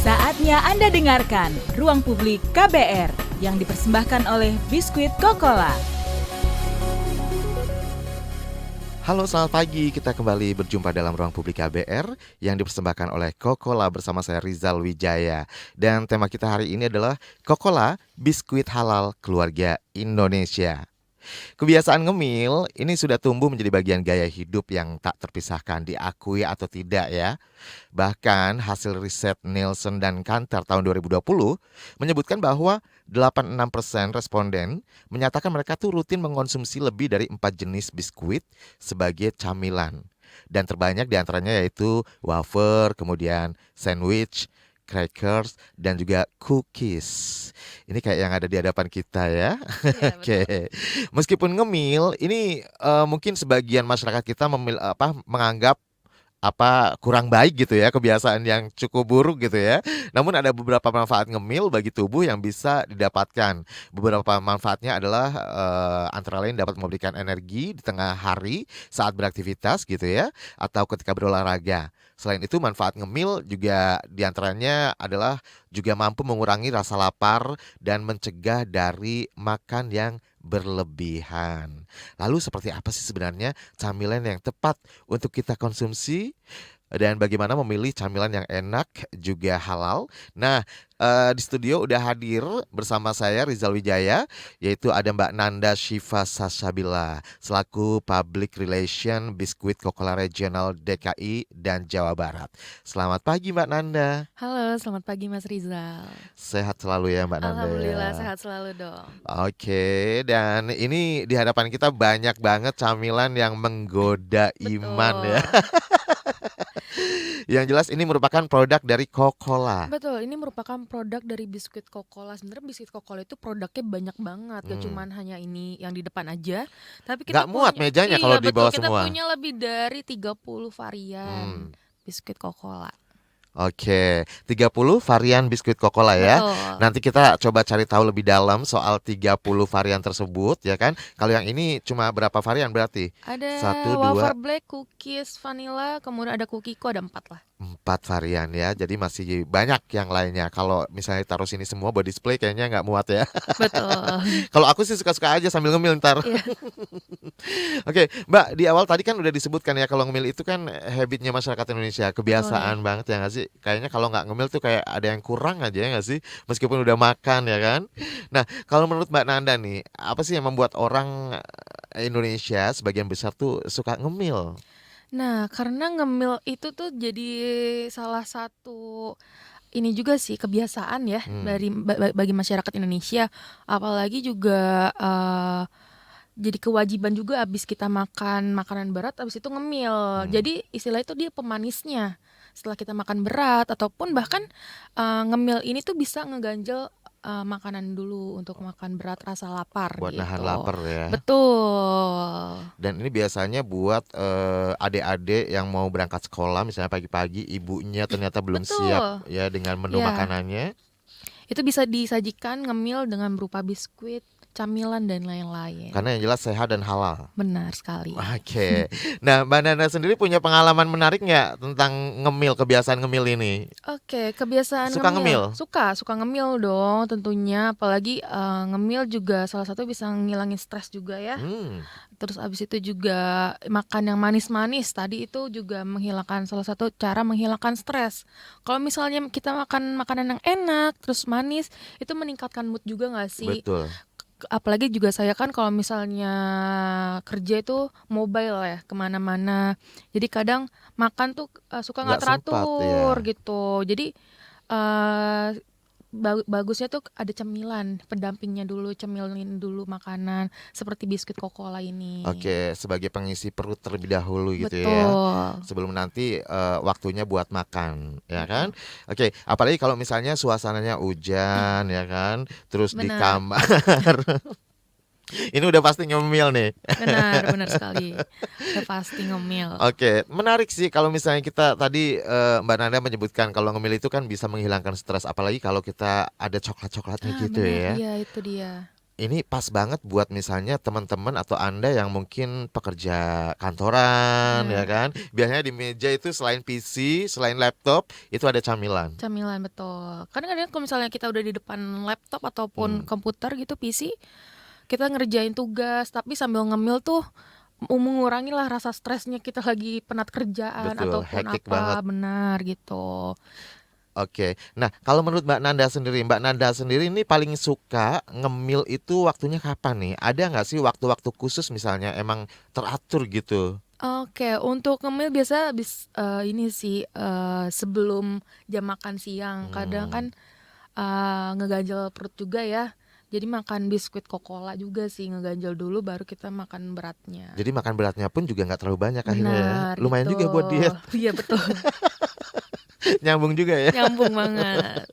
Saatnya Anda dengarkan Ruang Publik KBR yang dipersembahkan oleh Biskuit Coca-Cola. Halo, selamat pagi. Kita kembali berjumpa dalam Ruang Publik KBR yang dipersembahkan oleh Coca-Cola bersama saya Rizal Wijaya. Dan tema kita hari ini adalah Coca-Cola, biskuit halal keluarga Indonesia. Kebiasaan ngemil ini sudah tumbuh menjadi bagian gaya hidup yang tak terpisahkan, diakui atau tidak ya. Bahkan hasil riset Nielsen dan Kantar tahun 2020 menyebutkan bahwa 86% responden menyatakan mereka tuh rutin mengonsumsi lebih dari 4 jenis biskuit sebagai camilan. Dan terbanyak diantaranya yaitu wafer, kemudian sandwich, crackers, dan juga cookies. Ini kayak yang ada di hadapan kita ya. Iya, Oke. Meskipun ngemil, ini mungkin sebagian masyarakat kita menganggap kurang baik gitu ya, kebiasaan yang cukup buruk gitu ya. Namun ada beberapa manfaat ngemil bagi tubuh yang bisa didapatkan. Beberapa manfaatnya adalah antara lain dapat memberikan energi di tengah hari saat beraktivitas gitu ya, atau ketika berolahraga. Selain itu manfaat ngemil juga diantaranya adalah juga mampu mengurangi rasa lapar dan mencegah dari makan yang berlebihan. Lalu seperti apa sih sebenarnya camilan yang tepat untuk kita konsumsi? Dan bagaimana memilih camilan yang enak juga halal? Nah, di studio udah hadir bersama saya Rizal Wijaya, yaitu ada Mbak Nanda Syifa Sasabila selaku Public Relation Biskuit Coca-Cola Regional DKI dan Jawa Barat. Selamat pagi Mbak Nanda. Halo, selamat pagi Mas Rizal. Sehat selalu ya Mbak Nanda. Alhamdulillah Ya. sehat selalu dong. Oke, dan ini di hadapan kita banyak banget camilan yang menggoda iman ya. Yang jelas ini merupakan produk dari Coca-Cola. Betul, ini merupakan produk dari biskuit Coca-Cola. Sebenarnya biskuit Coca-Cola itu produknya banyak banget, gak cuman hanya ini yang di depan aja. Tapi kita Nggak muat punya, mejanya iya kalau di betul, bawah kita semua. punya lebih dari 30 varian biskuit Coca-Cola. Oke, 30 varian biskuit Coca-Cola ya. Betul. Nanti kita coba cari tahu lebih dalam soal 30 varian tersebut ya kan. Kalau yang ini cuma berapa varian berarti? Ada 1, 2, wafer black, cookies, vanilla, kemudian ada cookie ada 4 lah. 4 varian ya. Jadi masih banyak yang lainnya. Kalau misalnya taruh sini semua buat display kayaknya nggak muat ya. Betul. Kalau aku sih suka-suka aja sambil ngemil ntar. Iya. Oke, Mbak, di awal tadi kan udah disebutkan ya kalau ngemil itu kan habitnya masyarakat Indonesia, kebiasaan banget ya nggak sih? Kayaknya kalau nggak ngemil tuh kayak ada yang kurang aja ya nggak sih? Meskipun udah makan ya kan? Nah, kalau menurut Mbak Nanda nih, apa sih yang membuat orang Indonesia sebagian besar tuh suka ngemil? Nah, karena ngemil itu tuh jadi salah satu ini juga sih kebiasaan ya dari bagi masyarakat Indonesia, apalagi juga jadi kewajiban juga abis kita makan makanan berat abis itu ngemil. Jadi istilah itu dia pemanisnya setelah kita makan berat, ataupun bahkan ngemil ini tuh bisa ngeganjel makanan dulu untuk makan berat rasa lapar Buat gitu. nahan lapar ya. Betul. Dan ini biasanya buat adik-adik yang mau berangkat sekolah misalnya pagi-pagi, ibunya ternyata belum Betul. siap ya dengan menu Ya. makanannya. Itu bisa disajikan ngemil dengan berupa biskuit, camilan dan lain-lain. Karena yang jelas sehat dan halal. Benar sekali. Oke. Nah, Mbak Nanda sendiri punya pengalaman menarik nggak tentang kebiasaan ngemil ini? Oke, kebiasaan Suka ngemil? Suka ngemil dong tentunya. Apalagi ngemil juga salah satu bisa ngilangin stres juga ya. Terus abis itu juga makan yang manis-manis. Tadi itu juga salah satu cara menghilangkan stres. Kalau misalnya kita makan makanan yang enak terus manis, itu meningkatkan mood juga nggak sih? Betul. Apalagi juga saya kan kalau misalnya kerja itu mobile ya kemana-mana, jadi kadang makan tuh suka nggak Nggak sempat, teratur ya. gitu. Jadi bagusnya tuh ada cemilan pendampingnya dulu, cemilin dulu makanan seperti biskuit Coca-Cola ini. Oke, sebagai pengisi perut terlebih dahulu gitu Betul. ya. Sebelum nanti waktunya buat makan, ya kan? Oke, apalagi kalau misalnya suasananya hujan ya kan, terus di Benar. kamar. Ini udah pasti ngemil nih. Benar sekali. Udah pasti ngemil. Oke, menarik sih kalau misalnya kita tadi Mbak Nanda menyebutkan kalau ngemil itu kan bisa menghilangkan stres, apalagi kalau kita ada coklat-coklatnya gitu Benar, ya. iya itu dia. ini pas banget buat misalnya teman-teman atau Anda yang mungkin pekerja kantoran ya Ya, kan. Biasanya di meja itu selain PC, selain laptop, itu ada camilan. camilan betul. Kadang-kadang kalau misalnya kita udah di depan laptop ataupun Hmm, komputer gitu, PC, kita ngerjain tugas tapi sambil ngemil tuh mengurangi lah rasa stresnya kita lagi penat kerjaan betul, ataupun hektik banget. apa, benar gitu. Oke. Nah, kalau menurut Mbak Nanda sendiri ini paling suka ngemil itu waktunya kapan nih? Ada nggak sih waktu-waktu khusus misalnya emang teratur gitu? Oke, untuk ngemil biasa ini sih sebelum jam makan siang. Kadang kan Hmm. ngeganjel perut juga ya. Jadi makan biskuit Coca-Cola juga sih, ngeganjel dulu baru kita makan beratnya. Jadi makan beratnya pun juga nggak terlalu banyak akhirnya ya. Benar Lumayan itu. juga buat diet. Iya betul, Nyambung juga ya. nyambung banget.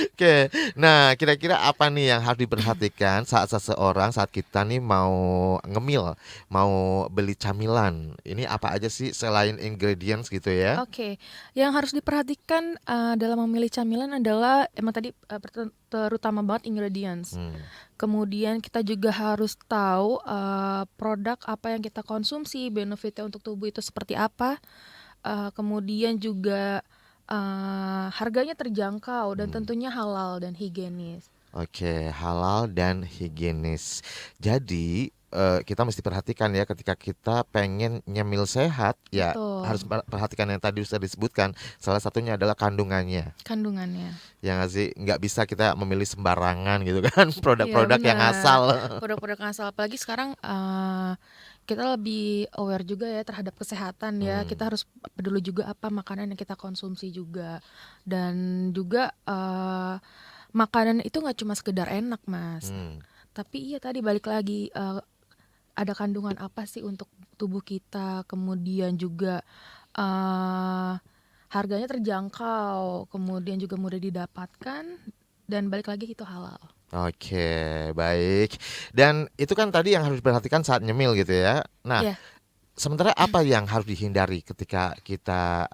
Oke. Nah, kira-kira apa nih yang harus diperhatikan saat kita nih mau ngemil, mau beli camilan. Ini apa aja sih selain ingredients gitu ya? Oke, yang harus diperhatikan dalam memilih camilan adalah emang tadi terutama banget ingredients. Hmm. Kemudian kita juga harus tahu produk apa yang kita konsumsi, benefitnya untuk tubuh itu seperti apa. Kemudian juga harganya terjangkau dan Hmm. tentunya halal dan higienis. Oke, halal dan higienis. Jadi kita mesti perhatikan ya ketika kita pengen nyemil sehat, ya harus Betul, perhatikan yang tadi sudah disebutkan. Salah satunya adalah kandungannya. kandungannya. Ya nggak sih, nggak bisa kita memilih sembarangan gitu kan, Iya produk-produk yang benar. asal. Produk-produk asal apalagi sekarang kita lebih aware juga ya terhadap kesehatan ya. Hmm, Kita harus peduli juga apa makanan yang kita konsumsi juga. Dan juga makanan itu nggak cuma sekedar enak, Mas. hmm. Tapi iya tadi balik lagi ada kandungan apa sih untuk tubuh kita. Kemudian juga eh harganya terjangkau, kemudian juga mudah didapatkan dan balik lagi itu halal. Oke, baik. Dan itu kan tadi yang harus diperhatikan saat nyemil gitu ya. Nah, Ya, sementara apa yang harus dihindari ketika kita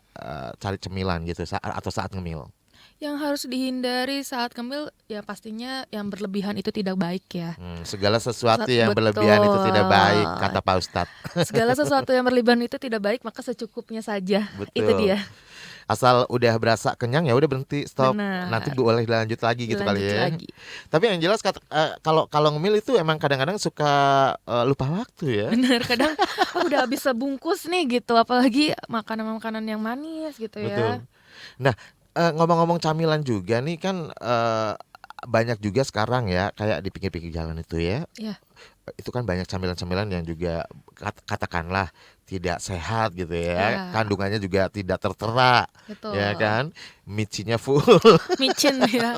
cari cemilan gitu atau saat ngemil? yang harus dihindari saat ngemil ya pastinya yang berlebihan itu tidak baik ya. Segala sesuatu yang berlebihan itu tidak baik, Betul. kata Pak Ustadz. Segala sesuatu yang berlebihan itu tidak baik, maka secukupnya saja. Itu Betul. dia. Asal udah berasa kenyang ya udah berhenti, stop. Nanti Benar. boleh lanjut lagi gitu kali Dilanjut ya. lagi. Tapi yang jelas kalau kalau ngemil itu emang kadang-kadang suka lupa waktu ya. Benar, kadang udah habis sebungkus nih gitu, apalagi makanan-makanan yang manis gitu ya. Betul. Nah, ngomong-ngomong camilan juga nih kan banyak juga sekarang ya kayak di pinggir-pinggir jalan itu ya. Ya, Itu kan banyak camilan-camilan yang juga katakanlah tidak sehat gitu ya. ya, Kandungannya juga tidak tertera ya betul. kan. Micinnya full. Micin ya.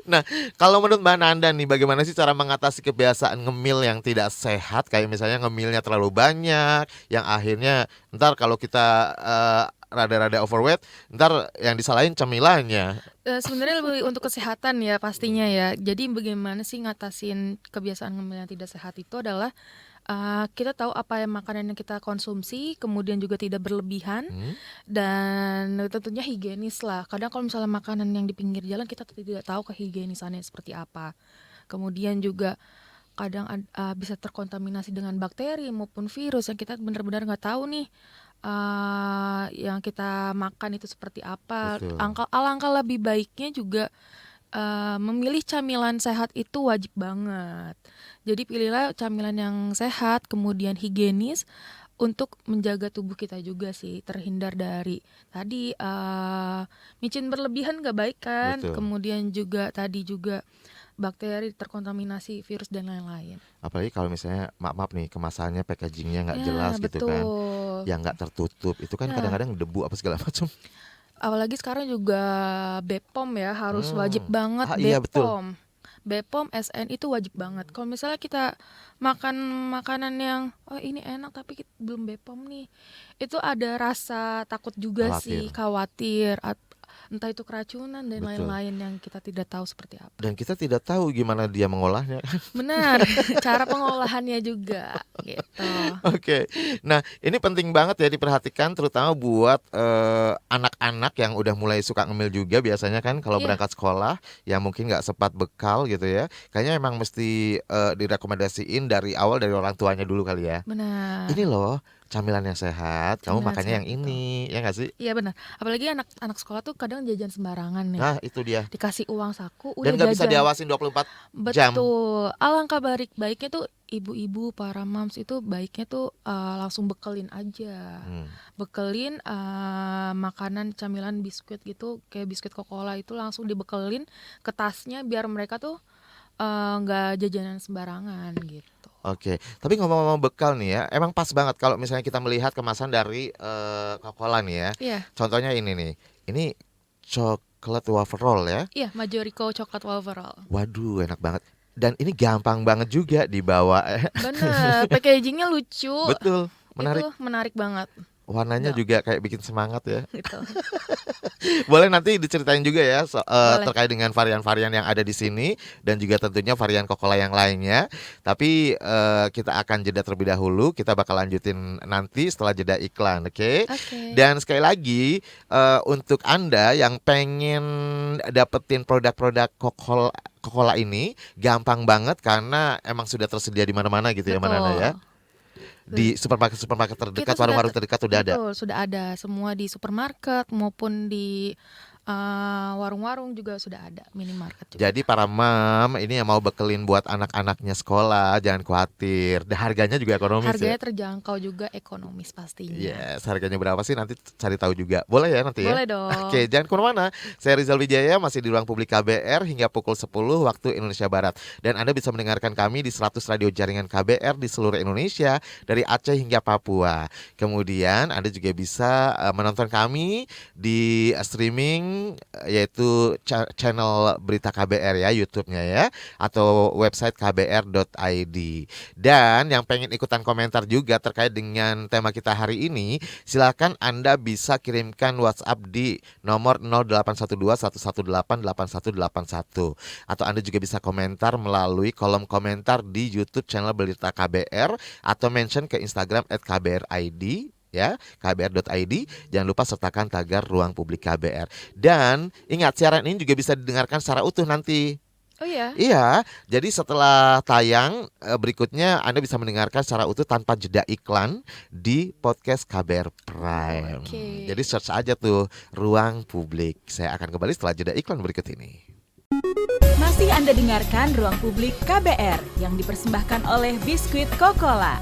Nah, kalau menurut Mbak Nanda nih, bagaimana sih cara mengatasi kebiasaan ngemil yang tidak sehat? Kayak misalnya ngemilnya terlalu banyak, yang akhirnya ntar kalau kita rada-rada overweight, ntar yang disalahin cemilannya. Sebenarnya lebih untuk kesehatan ya pastinya ya. Jadi bagaimana sih ngatasin kebiasaan ngemil yang tidak sehat itu adalah kita tahu apa yang makanan yang kita konsumsi, kemudian juga tidak berlebihan Hmm? dan tentunya higienis lah. Kadang kalau misalnya makanan yang di pinggir jalan kita tidak tahu kehigienisannya seperti apa. Kemudian juga kadang bisa terkontaminasi dengan bakteri maupun virus yang kita benar-benar nggak tahu nih yang kita makan itu seperti apa. Betul. Alangkah lebih baiknya juga memilih camilan sehat itu wajib banget. Jadi pilihlah camilan yang sehat, kemudian higienis untuk menjaga tubuh kita juga sih, terhindar dari tadi micin berlebihan nggak baik kan, Betul. kemudian juga tadi juga bakteri terkontaminasi virus dan lain-lain. Apalagi kalau misalnya maaf nih kemasannya packagingnya nggak jelas Ya gitu kan, betul. yang nggak tertutup, itu kan Ya, kadang-kadang debu apa segala macam. apalagi sekarang juga BPOM ya harus wajib banget Iya betul. BPOM. BPOM, SN itu wajib banget. Kalau misalnya kita makan makanan yang oh ini enak tapi belum BPOM nih, itu ada rasa takut juga Khawatir. sih, khawatir Entah itu keracunan dan Betul. lain-lain yang kita tidak tahu seperti apa. Dan kita tidak tahu gimana dia mengolahnya. Benar, cara pengolahannya juga gitu. Oke. Nah, ini penting banget ya diperhatikan terutama buat anak-anak yang udah mulai suka ngemil juga biasanya kan kalau Iya. berangkat sekolah yang mungkin nggak sempat bekal gitu ya. Kayaknya emang mesti direkomendasiin dari awal dari orang tuanya dulu kali ya. Benar. Ini loh camilan yang sehat, kamu Camilan makannya sehat, yang ini, ya nggak sih? Iya benar. Apalagi anak-anak sekolah tuh kadang jajan sembarangan nih. Nah, itu dia. Dikasih uang saku udah Dan nggak bisa jajan. diawasin 24 jam. Betul. Alangkah baiknya tuh ibu-ibu, para moms itu baiknya tuh langsung bekelin aja. Bekelin makanan camilan biskuit gitu, kayak biskuit Coca-Cola itu langsung dibekelin ke tasnya biar mereka tuh nggak jajanan sembarangan gitu. Oke, tapi ngomong-ngomong bekal nih ya, emang pas banget kalau misalnya kita melihat kemasan dari Coca-Cola nih ya. Iya, Contohnya ini nih, ini coklat wafer roll ya. iya Majorico coklat wafer roll. Waduh, enak banget. Dan ini gampang banget juga dibawa. Bener, packagingnya lucu. Betul, menarik. Itu menarik banget. Warnanya Nah, juga kayak bikin semangat ya. gitu. Boleh nanti diceritain juga ya Boleh. terkait dengan varian-varian yang ada di sini dan juga tentunya varian Coca-Cola yang lainnya. Tapi kita akan jeda terlebih dahulu. Kita bakal lanjutin nanti setelah jeda iklan, oke? Oke. Dan sekali lagi untuk Anda yang pengen dapetin produk-produk Coca-Cola ini gampang banget karena emang sudah tersedia di mana-mana gitu ya, Manana ya. Di supermarket terdekat, Kita sudah warung-warung terdekat sudah ada. betul, sudah ada semua di supermarket maupun di warung-warung juga sudah ada, minimarket juga. Jadi para mam ini yang mau bekelin buat anak-anaknya sekolah jangan khawatir. Dan harganya juga ekonomis Harganya ya. terjangkau juga, ekonomis pastinya. Yes, harganya berapa sih nanti cari tahu juga. Boleh ya nanti ya. Boleh dong. Oke, jangan kemana-mana. Saya Rizal Wijaya masih di ruang publik KBR hingga pukul 10 waktu Indonesia Barat. Dan Anda bisa mendengarkan kami di 100 radio jaringan KBR di seluruh Indonesia dari Aceh hingga Papua. Kemudian Anda juga bisa menonton kami di streaming yaitu channel berita KBR ya, YouTube-nya ya, atau website kbr.id. Dan yang pengen ikutan komentar juga terkait dengan tema kita hari ini, silakan Anda bisa kirimkan WhatsApp di nomor 081211888181 atau Anda juga bisa komentar melalui kolom komentar di YouTube channel berita KBR atau mention ke Instagram @kbrid ya, kbr.id. Jangan lupa sertakan tagar ruang publik KBR. Dan ingat siaran ini juga bisa didengarkan secara utuh nanti. Oh iya. Iya, jadi setelah tayang berikutnya Anda bisa mendengarkan secara utuh tanpa jeda iklan di podcast KBR Prime. Oke. Jadi search aja tuh ruang publik. Saya akan kembali setelah jeda iklan berikut ini. Masih Anda dengarkan Ruang Publik KBR yang dipersembahkan oleh Biskuit Coca-Cola.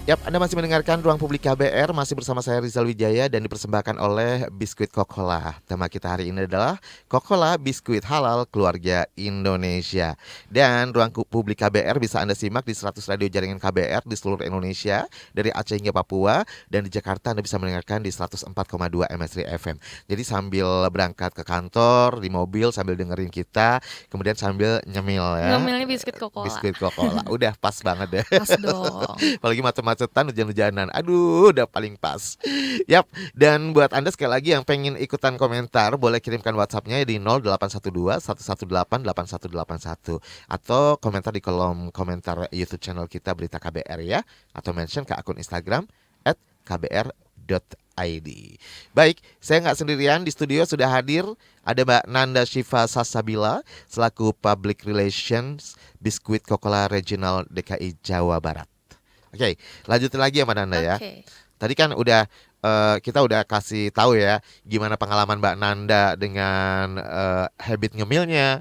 Yap, Anda masih mendengarkan Ruang Publik KBR, masih bersama saya Rizal Wijaya dan dipersembahkan oleh Biskuit Coca-Cola. Tema kita hari ini adalah Coca-Cola Biskuit Halal Keluarga Indonesia. Dan Ruang Publik KBR bisa Anda simak di 100 radio jaringan KBR di seluruh Indonesia, dari Aceh hingga Papua, dan di Jakarta Anda bisa mendengarkan di 104,2 MS3 FM. Jadi sambil berangkat ke kantor, di mobil sambil dengerin kita, kemudian sambil nyemil ya. Ngemilnya biskuit Coca-Cola. Biskuit Coca-Cola, udah pas banget deh. Pas dong. Apalagi macet-macetan, hujan-hujanan. Aduh, udah paling pas. Yap, dan buat Anda sekali lagi yang pengen ikutan komentar, boleh kirimkan WhatsApp-nya di 0812-118-8181 atau komentar di kolom komentar YouTube channel kita Berita KBR ya, atau mention ke akun Instagram @kbr.id. Baik, saya nggak sendirian, di studio sudah hadir ada Mbak Nanda Syifa Sasabila selaku Public Relations Biskuit Coca-Cola Regional DKI Jawa Barat. Oke, lanjutin lagi ya Mbak Nanda ya. Oke. Tadi kan udah kita udah kasih tahu ya gimana pengalaman Mbak Nanda dengan habit ngemilnya.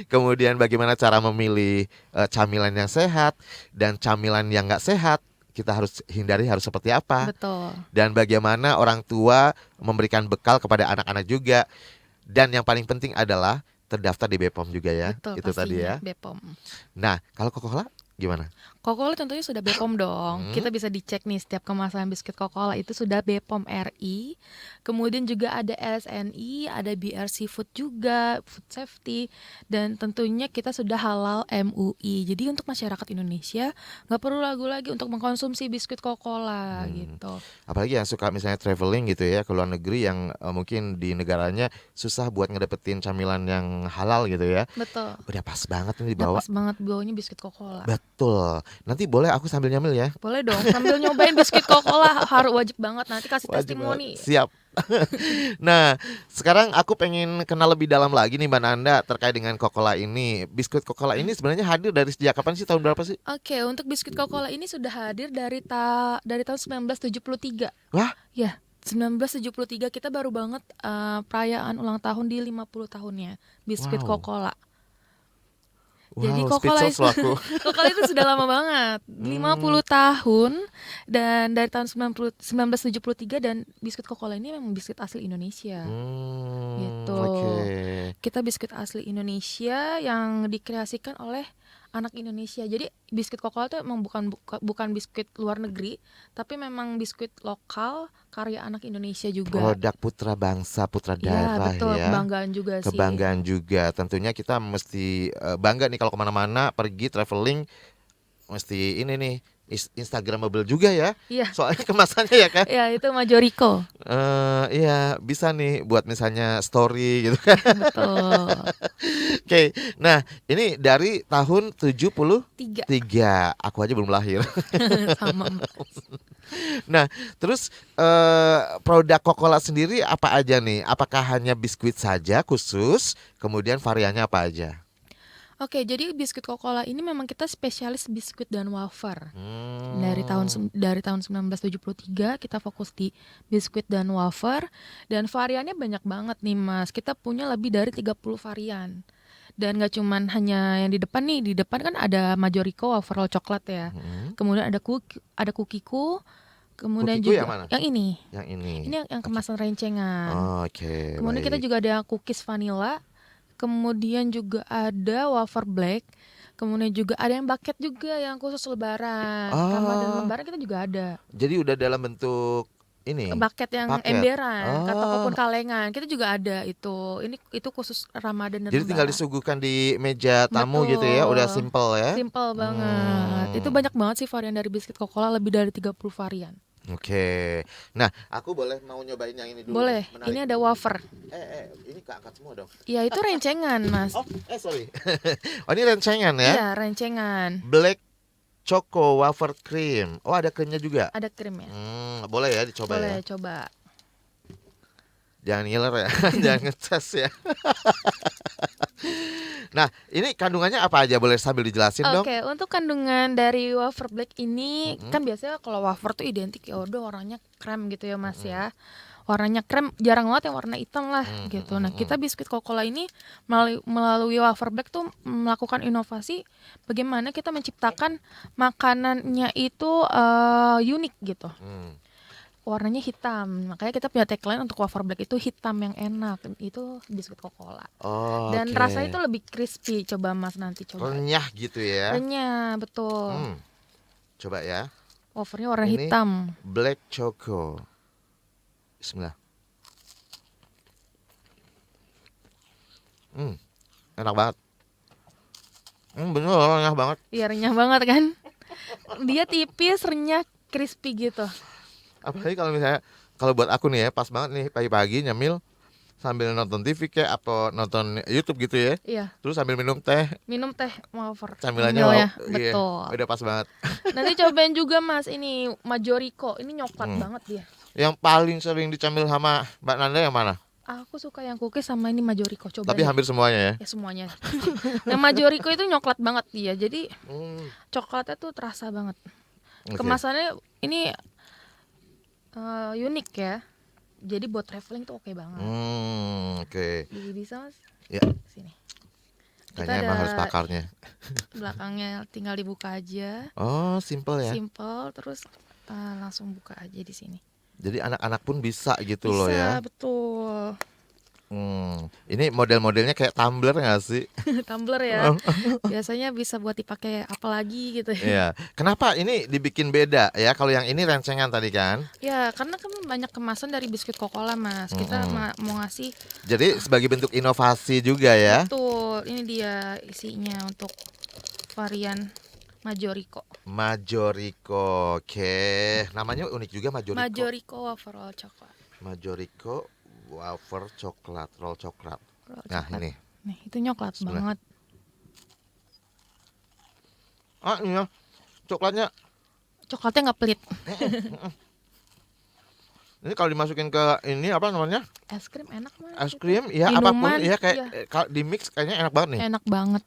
Kemudian bagaimana cara memilih camilan yang sehat dan camilan yang nggak sehat. Kita harus hindari harus seperti apa. Betul. Dan bagaimana orang tua memberikan bekal kepada anak-anak juga. Dan yang paling penting adalah terdaftar di BPOM juga ya. Betul, Itu tadi ya. pastinya BPOM. Nah, kalau Coca-Cola gimana? Coca-Cola tentunya sudah BPOM dong. Hmm. Kita bisa dicek nih setiap kemasan biskuit Coca-Cola itu sudah BPOM RI. Kemudian juga ada LSNI, ada BRC Food juga, Food Safety, dan tentunya kita sudah halal MUI. Jadi untuk masyarakat Indonesia nggak perlu ragu lagi untuk mengkonsumsi biskuit Coca-Cola gitu. Apalagi yang suka misalnya traveling gitu ya ke luar negeri yang mungkin di negaranya susah buat ngedapetin camilan yang halal gitu ya. Betul. Udah pas banget nih Udah dibawa. pas banget baunya biskuit Coca-Cola. Betul. Nanti boleh aku sambil nyamil ya. Boleh dong, sambil nyobain biskuit Coca-Cola harus wajib banget, nanti kasih Wajib testimoni. banget. Siap. Nah, sekarang aku pengen kenal lebih dalam lagi nih Mbak Nanda terkait dengan Coca-Cola ini. Biskuit Coca-Cola ini sebenarnya hadir dari sejak kapan sih? Tahun berapa sih? Oke, untuk biskuit Coca-Cola ini sudah hadir dari tahun 1973. Wah, Ya, 1973 kita baru banget perayaan ulang tahun di 50 tahunnya biskuit wow. Coca-Cola. Wow, Jadi Coca-Cola speechless loh aku. Coca-Cola itu sudah lama banget, 50 tahun, dan dari tahun 1973, dan biskuit Coca-Cola ini memang biskuit asli Indonesia. Gitu. Oke. Kita biskuit asli Indonesia yang dikreasikan oleh anak Indonesia. Jadi biskuit Coca-Cola itu emang bukan biskuit luar negeri, tapi memang biskuit lokal karya anak Indonesia juga. Produk putra bangsa, putra Iya, daerah betul, ya. kebanggaan juga sih. Kebanggaan juga. Tentunya kita mesti bangga nih kalau kemana-mana pergi traveling mesti ini nih Instagramable juga ya. Iya. Soalnya kemasannya ya kan. Ya, itu Majoriko. Iya bisa nih buat misalnya story gitu kan. Betul. Oke, nah ini dari tahun 73. 3. Aku aja belum lahir. Sama. Nah, terus produk Coca-Cola sendiri apa aja nih? Apakah hanya biskuit saja khusus? Kemudian variannya apa aja? Oke, jadi biskuit Coca-Cola ini memang kita spesialis biskuit dan wafer. Hmm. Dari tahun 1973 kita fokus di biskuit dan wafer, dan variannya banyak banget nih Mas. Kita punya lebih dari 30 varian. Dan gak cuman hanya yang di depan nih, di depan kan ada Majoriko wafer coklat ya. Kemudian ada Kukiku, kemudian Kukiku juga yang mana? yang ini. Yang ini. Ini yang kemasan rencengan. Oke. Kemudian kita Baik. juga ada cookies vanilla. Kemudian juga ada wafer black. Kemudian juga ada yang bucket juga yang khusus lebaran. Oh. Ramadan lebaran kita juga ada. Jadi udah dalam bentuk ini. Bucket yang Paket. emberan, ataupun Oh. kalengan. Kita juga ada itu. Itu khusus Ramadan dan Jadi tinggal lebaran. disuguhkan di meja tamu Betul. gitu ya. Udah simple ya. Simple banget. Itu banyak banget sih varian dari biskuit Coca-Cola, lebih dari 30 varian. Oke. Nah, aku mau nyobain yang ini dulu. Boleh. Menarik. Ini ada wafer. Ini keangkat semua dong. Ya, itu rencengan, Mas. Sorry. Oh, ini rencengan ya? Iya, rencengan. Black Choco Wafer Cream. Oh, ada krimnya juga. Ada krimnya. Boleh ya dicoba Boleh ya. coba. Jangan ngiler ya. Jangan ngeces ya. Nah, ini kandungannya apa aja? Boleh sambil dijelasin dong? Oke, untuk kandungan dari wafer black ini kan biasanya kalau wafer tuh identik ya udah warnanya krem gitu ya Mas ya. Warnanya krem, jarang banget yang warna hitam lah gitu. Nah, kita biskuit Coca-Cola ini melalui wafer black tuh melakukan inovasi bagaimana kita menciptakan makanannya itu unik gitu. Warnanya hitam, makanya kita punya tagline untuk wafer black itu hitam yang enak. Itu biskuit Coca-Cola. Oh, Dan oke. rasanya itu lebih crispy. Coba Mas nanti coba. Renyah gitu ya. Renyah, betul. Coba ya. Wafernya warna Ini hitam. Black Choco. Bismillah. Enak banget. Bener renyah banget. Iya, renyah banget kan. Dia tipis, renyah, crispy gitu. Apalagi kalau buat aku nih ya, pas banget nih pagi-pagi nyemil sambil nonton TV kayak atau nonton YouTube gitu ya. Iya. Terus sambil minum teh. Minum teh wafer. Camilannya Cemil ya. iya, Betul. udah pas banget. Nanti cobain juga Mas ini Majoriko. Ini nyoklat banget dia. Yang paling sering dicamil sama Mbak Nanda yang mana? Aku suka yang cookies sama ini Majoriko. Coba Tapi deh. hampir semuanya ya. Ya semuanya. Yang Majoriko itu nyoklat banget dia. Jadi coklatnya tuh terasa banget. Oke. Kemasannya ini unik ya. Jadi buat traveling tuh oke banget. Oke. Bisa Mas? Ya. Sini. Kayaknya emang harus pakarnya. Belakangnya tinggal dibuka aja. Oh, simple ya. Simple, terus langsung buka aja di sini. Jadi anak-anak pun bisa gitu loh ya. Bisa, betul. Ini model-modelnya kayak tumbler nggak sih? Tumbler ya. Biasanya bisa buat dipakai apa lagi gitu ya. Iya. Kenapa ini dibikin beda ya? Kalau yang ini rencengan tadi kan? Ya, karena kan banyak kemasan dari biskuit Coca-Cola, Mas. Kita mau ngasih Jadi sebagai bentuk inovasi juga ya. betul. Ini dia isinya untuk varian Majorico. Majorico. Oke. Namanya unik juga Majorico. Majorico wafer roll coklat. Majorico wafer coklat, roll coklat. Roll Nah, coklat. ini. Nih, itu coklat Sebelah. banget. Iya. Coklatnya Coklatnya nggak pelit. ini kalau dimasukin ke ini apa namanya? Es krim enak, Mas. Es Itu. krim ya Minuman, apapun ya kayak iya. kalau di mix kayaknya enak banget nih. Enak banget.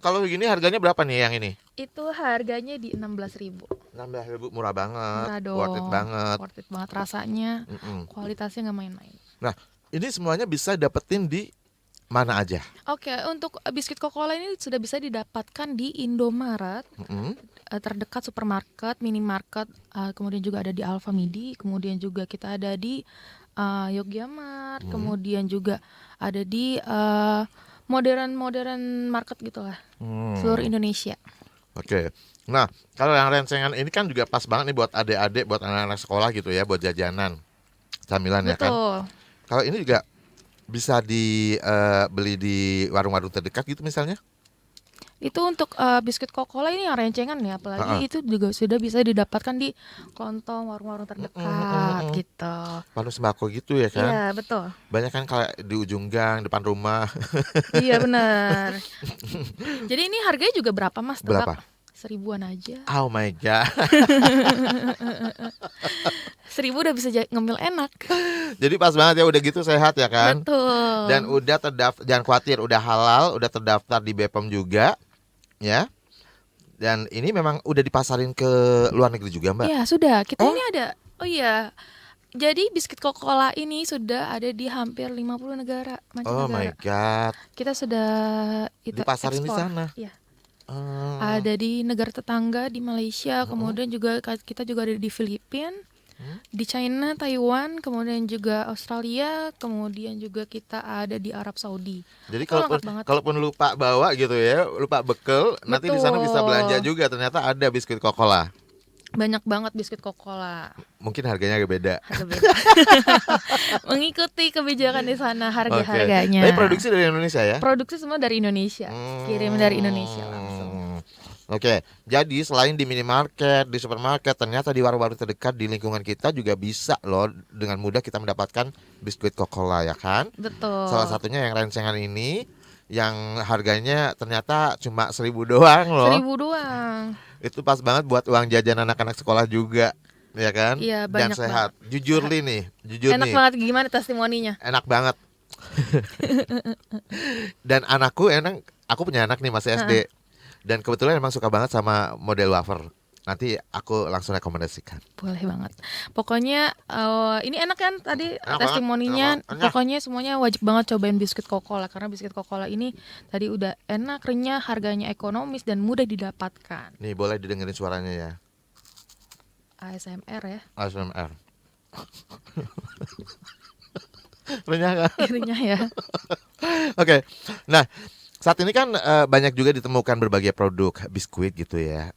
Kalau begini harganya berapa nih yang ini? Itu harganya di 16.000. 16.000 murah banget, Murah dong. worth it banget. Worth it banget rasanya. Mm-mm. Kualitasnya nggak main-main. Nah, ini semuanya bisa dapetin di mana aja? Oke, untuk biskuit Coca-Cola ini sudah bisa didapatkan di Indomaret, Mm-mm. terdekat supermarket, minimarket, kemudian juga ada di Alfamidi, kemudian juga kita ada di Yogyamart, kemudian juga ada di modern market gitulah, seluruh Indonesia. Oke. Nah, kalau yang rencengan ini kan juga pas banget nih buat adik-adik, buat anak-anak sekolah gitu ya, buat jajanan, camilan ya kan. Betul. Kalau ini juga bisa dibeli di warung-warung terdekat gitu misalnya. Itu untuk biskuit Coca-Cola ini yang rencengan ya, apalagi itu juga sudah bisa didapatkan di kelontong warung-warung terdekat gitu. Warung sembako gitu ya kan. Iya, betul. Banyak kan kalau di ujung gang, depan rumah. Iya benar. Jadi ini harganya juga berapa, Mas? Tebak? Berapa? 1.000-an aja. Oh my god. 1.000 udah bisa ngemil enak. Jadi pas banget ya, udah gitu sehat ya kan. Betul. Dan udah terdaftar, jangan khawatir, udah halal, udah terdaftar di BPOM juga, ya. Dan ini memang udah dipasarin ke luar negeri juga, Mbak. Ya sudah, kita ini ada. Oh iya. Jadi biskuit Coca-Cola ini sudah ada di hampir 50 negara, Oh my mancanegara. god. Kita sudah Dipasarin di ekspor. sana. Iya. Oh. Ada di negara tetangga di Malaysia, kemudian juga kita juga ada di Filipina, di China, Taiwan, kemudian juga Australia, kemudian juga kita ada di Arab Saudi. Jadi Oh, lengkap banget. kalaupun lupa bawa gitu ya, lupa bekel, nanti di sana bisa belanja juga. Ternyata ada biskuit Coca-Cola. Banyak banget biskuit Coca-Cola. Mungkin harganya agak beda. Harga beda. Mengikuti kebijakan di sana Oke. harga-harganya. Tapi produksi dari Indonesia ya? Produksi semua dari Indonesia. Kirim dari Indonesia langsung. Oke, jadi selain di minimarket, di supermarket, ternyata di warung-warung terdekat di lingkungan kita juga bisa loh dengan mudah kita mendapatkan biskuit Coca-Cola ya kan? Betul. Salah satunya yang rencengan ini yang harganya ternyata cuma 1.000 doang loh. 1.000 doang. Itu pas banget buat uang jajan anak-anak sekolah juga, ya kan? Iya, Dan banyak sehat. Jujur nih, jujur Enak nih. banget, gimana testimoninya? Enak banget. Dan anakku aku punya anak nih masih SD. Dan kebetulan emang suka banget sama model wafer. Nanti aku langsung rekomendasikan. Boleh banget. Pokoknya ini enak kan tadi Enak testimoninya. banget, enak. Pokoknya semuanya wajib banget cobain biskuit Coca-Cola karena biskuit Coca-Cola ini tadi udah enak, renyah, harganya ekonomis dan mudah didapatkan. Nih boleh didengerin suaranya ya. ASMR ya. ASMR. Renyah kan? Renyah ya. Oke. Nah, saat ini kan banyak juga ditemukan berbagai produk biskuit gitu ya.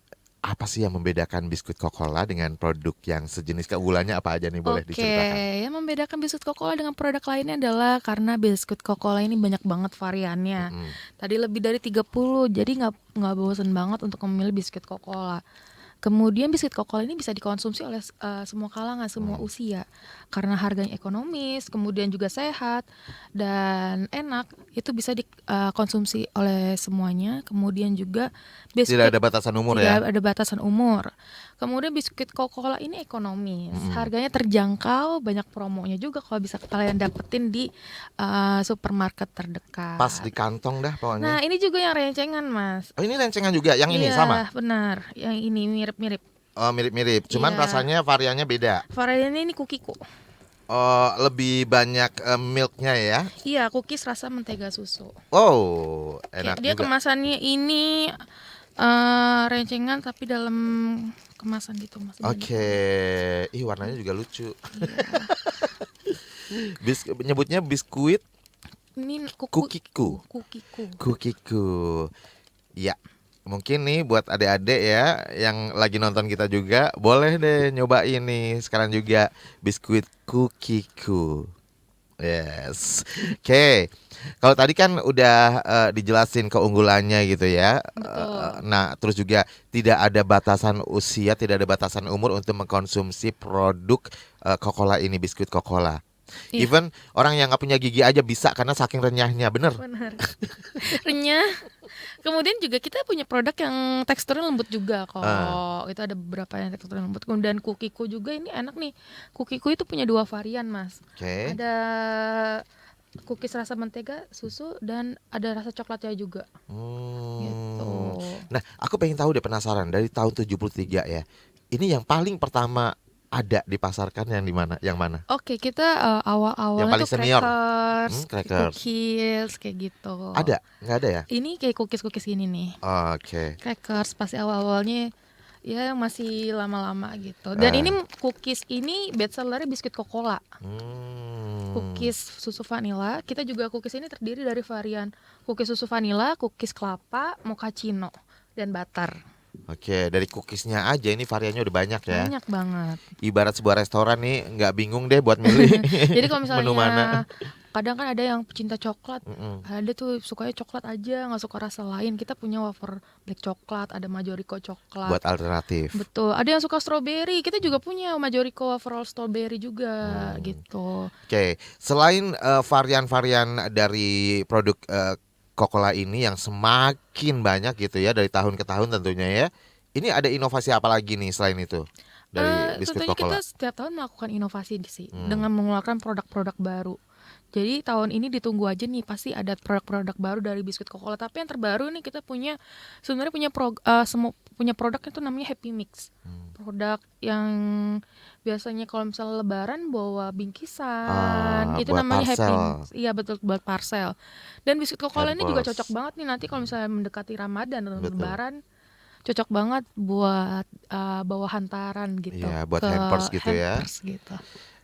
Apa sih yang membedakan biskuit Coca-Cola dengan produk yang sejenis, keunggulannya apa aja nih, boleh diceritakan? Yang membedakan biskuit Coca-Cola dengan produk lainnya adalah karena biskuit Coca-Cola ini banyak banget variannya. Tadi lebih dari 30, jadi nggak bosan banget untuk memilih biskuit Coca-Cola. Kemudian biskuit Coca-Cola ini bisa dikonsumsi oleh semua kalangan, semua usia. Karena harganya ekonomis, kemudian juga sehat dan enak, itu bisa dikonsumsi oleh semuanya. Kemudian juga biskuit Tidak ada batasan umur ya? tidak ada batasan umur. Kemudian biskuit Coca-Cola ini ekonomis, harganya terjangkau, banyak promonya juga kalau bisa kalian dapetin di supermarket terdekat. Pas di kantong dah pokoknya. Nah, ini juga yang rencengan, Mas. Oh, ini rencengan juga, yang ini Iya, sama? benar. Yang ini mirip-mirip. Oh, mirip-mirip, cuman Iya. rasanya variannya beda. Variannya ini kukiku. Oh, lebih banyak milknya ya? Iya, cookies rasa mentega susu. Oh, enak Dia juga. kemasannya ini rencengan tapi dalam kemasan gitu, Mas. Oke, ih warnanya juga lucu. Nyebutnya biskuit Ini kukiku. kukiku. Kukiku. Ya, mungkin nih buat adik-adik ya yang lagi nonton kita juga boleh deh nyobain nih sekarang juga biskuit kukiku. Yes. Oke. Kalau tadi kan udah dijelasin keunggulannya gitu ya. Betul. Nah, terus juga tidak ada batasan usia, tidak ada batasan umur untuk mengkonsumsi produk Coca-Cola ini, biskuit Coca-Cola. Iya. Even orang yang nggak punya gigi aja bisa karena saking renyahnya, bener. Benar. Renyah. Kemudian juga kita punya produk yang teksturnya lembut juga kok. Itu ada beberapa yang teksturnya lembut. Kemudian kukiku juga ini enak nih. Kukiku itu punya 2 varian, Mas. Oke. Ada cookies rasa mentega, susu, dan ada rasa coklatnya juga. Gitu. Nah, aku pengen tahu deh, penasaran dari tahun 73 ya. Ini yang paling pertama ada dipasarkan yang di mana? Yang mana? Oke, kita awal-awalnya paling tuh senior. crackers, Crackers. cookies kayak gitu. Ada? Nggak ada ya? Ini kayak cookies-cookies gini nih. Oke. Crackers pasti awal-awalnya ya masih lama-lama gitu. Dan ini cookies ini bestsellernya biskuit Coca-Cola. Cookies susu vanilla. Kita juga cookies ini terdiri dari varian cookies susu vanilla, cookies kelapa, mochaccino, dan butter. Oke, dari cookiesnya aja ini variannya udah banyak ya. Banyak banget. Ibarat sebuah restoran nih nggak bingung deh buat milih. Jadi kalau menu mana. misalnya kadang kan ada yang pecinta coklat, ada tuh sukanya coklat aja, nggak suka rasa lain. Kita punya wafer black coklat, ada Majorico coklat. Buat alternatif. Betul. Ada yang suka strawberry, kita juga punya Majorico wafer roll strawberry juga gitu. Oke, selain varian-varian dari produk Coca-Cola ini yang semakin banyak gitu ya dari tahun ke tahun tentunya ya. Ini ada inovasi apa lagi nih selain itu dari biskuit Tentunya Coca-Cola? kita setiap tahun melakukan inovasi sih dengan mengeluarkan produk-produk baru. Jadi tahun ini ditunggu aja nih, pasti ada produk-produk baru dari biskuit Coca-Cola. Tapi yang terbaru nih kita sebenarnya punya produk itu namanya Happy Mix. Produk yang biasanya kalau misalnya Lebaran bawa bingkisan, itu buat namanya Happy parcel. Mix. Iya betul, buat parcel. Dan biskuit Coca-Cola ini juga Hampers. cocok banget nih nanti kalau misalnya mendekati Ramadan dan Betul. Lebaran. Cocok banget buat bawa hantaran gitu. Iya, buat ke hampers gitu ya. hampers gitu.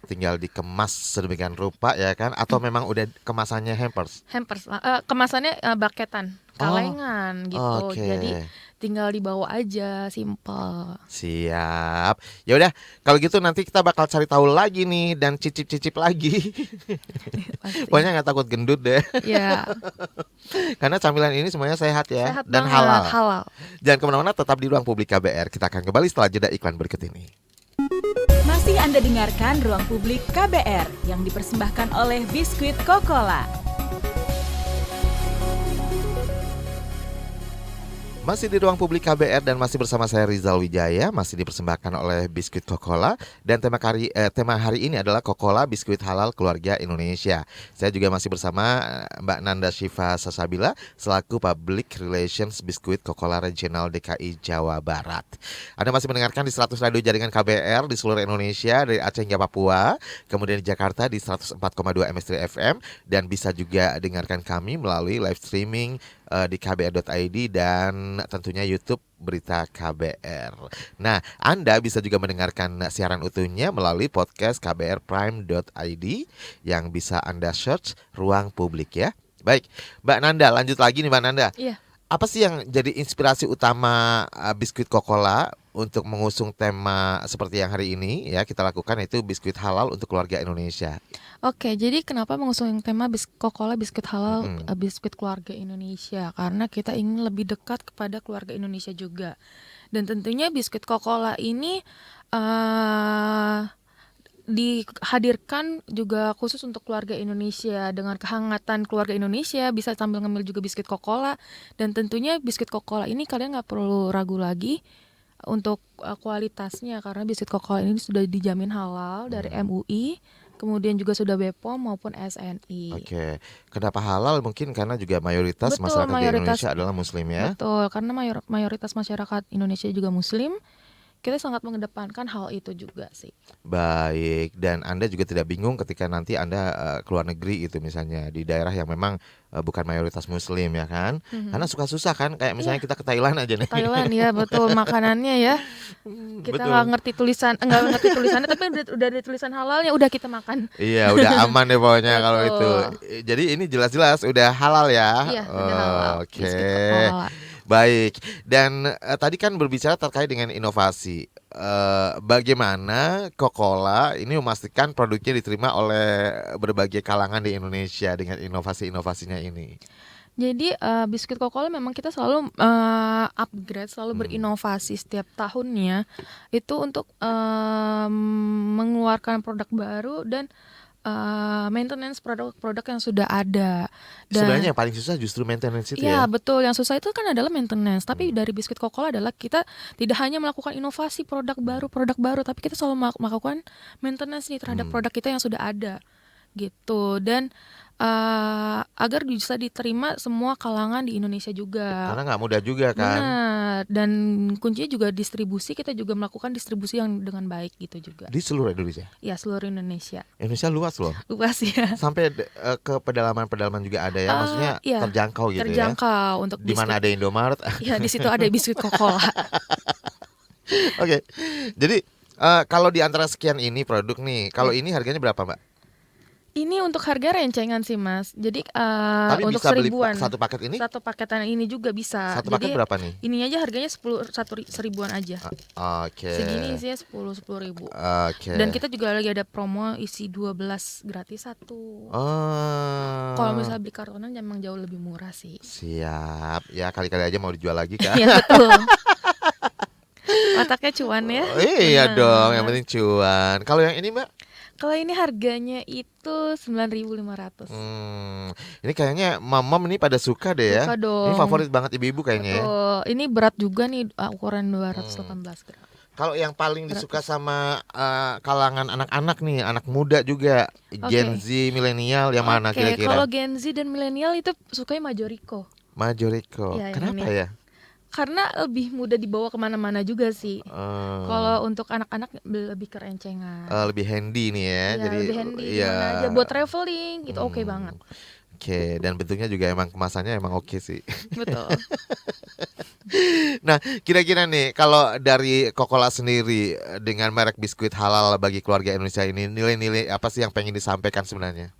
Tinggal dikemas sedemikian rupa ya kan? Atau memang udah kemasannya hampers? Hampers kemasannya baketan, kalengan gitu. Oke. Jadi tinggal dibawa aja, simple. Siap. Ya udah, kalau gitu nanti kita bakal cari tahu lagi nih dan cicip-cicip lagi. Pasti. Pokoknya nggak takut gendut deh. Ya, Karena camilan ini semuanya sehat ya sehat dan banget, halal. Jangan kemana-mana, tetap di Ruang Publik KBR. Kita akan kembali setelah jeda iklan berikut ini. Masih Anda dengarkan Ruang Publik KBR yang dipersembahkan oleh Biskuit Coca-Cola. Masih di Ruang Publik KBR dan masih bersama saya Rizal Wijaya. Masih dipersembahkan oleh Biskuit Coca-Cola. Dan tema hari ini adalah Coca-Cola Biskuit Halal Keluarga Indonesia. Saya juga masih bersama Mbak Nanda Syifa Sasabila selaku Public Relations Biskuit Coca-Cola Regional DKI Jawa Barat. Anda masih mendengarkan di 100 radio jaringan KBR di seluruh Indonesia, dari Aceh hingga Papua. Kemudian di Jakarta di 104,2 MS3 FM. Dan bisa juga dengarkan kami melalui live streaming di kbr.id dan tentunya YouTube Berita KBR. Nah, Anda bisa juga mendengarkan siaran utuhnya melalui podcast kbrprime.id yang bisa Anda search Ruang Publik ya. Baik, Mbak Nanda, lanjut lagi nih Mbak Nanda. iya. Apa sih yang jadi inspirasi utama Biskuit Coca-Cola untuk mengusung tema seperti yang hari ini ya kita lakukan, yaitu biskuit halal untuk keluarga Indonesia? Oke, jadi kenapa mengusung tema Coca-Cola biskuit halal, biskuit keluarga Indonesia? Karena kita ingin lebih dekat kepada keluarga Indonesia juga. Dan tentunya biskuit Coca-Cola ini dihadirkan juga khusus untuk keluarga Indonesia, dengan kehangatan keluarga Indonesia, bisa sambil ngemil juga biskuit Coca-Cola. Dan tentunya biskuit Coca-Cola ini kalian nggak perlu ragu lagi untuk kualitasnya, karena biskuit Coca-Cola ini sudah dijamin halal dari MUI, kemudian juga sudah BPOM maupun SNI. Oke, kenapa halal? Mungkin karena juga mayoritas Betul, masyarakat di mayoritas- Indonesia adalah Muslim ya. Betul, karena mayoritas masyarakat Indonesia juga Muslim. kita sangat mengedepankan hal itu juga sih. Baik, dan Anda juga tidak bingung ketika nanti Anda keluar negeri gitu misalnya di daerah yang memang bukan mayoritas muslim ya kan? Karena suka susah kan kayak misalnya Iya, kita ke Thailand aja nih. Thailand ya betul, makanannya ya. Kita nggak Betul. ngerti tulisannya tapi udah ada tulisan halalnya, udah kita makan. Iya, udah aman deh pokoknya kalau itu. Betul. Jadi ini jelas-jelas udah halal ya. Iya, udah halal Oke. biskuit Coca-Cola. Baik. Dan tadi kan berbicara terkait dengan inovasi. Bagaimana Coca-Cola ini memastikan produknya diterima oleh berbagai kalangan di Indonesia dengan inovasi-inovasinya ini? Jadi biskuit Coca-Cola memang kita selalu upgrade, selalu berinovasi setiap tahunnya itu untuk mengeluarkan produk baru dan maintenance produk-produk yang sudah ada. Sebenarnya Dan yang paling susah justru maintenance itu ya ya. betul, yang susah itu kan adalah maintenance. Tapi dari biskuit Coca-Cola adalah kita tidak hanya melakukan inovasi produk baru, tapi kita selalu melakukan maintenance nih terhadap produk kita yang sudah ada gitu. Dan agar bisa diterima semua kalangan di Indonesia juga. Karena nggak mudah juga kan. Benar. Dan kuncinya juga distribusi, kita juga melakukan distribusi yang dengan baik gitu juga. Di seluruh Indonesia. Ya, seluruh Indonesia. Indonesia luas loh. Luas ya. Sampai ke pedalaman-pedalaman juga ada ya. Maksudnya Iya, terjangkau gitu ya. terjangkau untuk Di mana ada Indomaret. Ya, di situ ada biskuit Coca-Cola. Oke. Jadi kalau di antara sekian ini produk nih, kalau ini harganya berapa, Mbak? Ini untuk harga rencengan sih, Mas. Jadi Tapi untuk bisa beli seribuan. satu paket ini? Satu paketan ini juga bisa. Satu paket Jadi berapa nih? ini aja harganya seribuan aja. Oke. Segini isinya 10 ribu. Oke. Dan kita juga lagi ada promo isi 12 gratis satu. Oh. Kalau misalnya beli kartonan emang jauh lebih murah sih. Siap. Ya kali-kali aja mau dijual lagi kan? Iya betul. Otaknya cuan ya. Oh, iya Benar. dong, yang penting cuan. Kalau yang ini, Mbak? Kalau ini harganya itu 9.500. Ini kayaknya mamam ini pada suka deh ya. Suka Ini dong. favorit banget ibu-ibu kayaknya ya. Betul. Ini berat juga nih, ukuran 218 gram. Kalau yang paling disuka sama kalangan anak-anak nih, anak muda juga, Gen Z, milenial, yang mana Oke, kira-kira? kalau Gen Z dan milenial itu sukanya Majorico. Majorico. Iya, yang Kenapa ini. ya? Karena lebih mudah dibawa kemana-mana juga sih. Kalau untuk anak-anak lebih kerencengan. Lebih handy nih ya. Iya, Jadi lebih handy iya. mana aja buat traveling itu oke banget. Oke, dan bentuknya juga emang kemasannya emang oke sih. Betul. Nah, kira-kira nih kalau dari Coca-Cola sendiri dengan merek biskuit halal bagi keluarga Indonesia ini, nilai-nilai apa sih yang pengen disampaikan sebenarnya?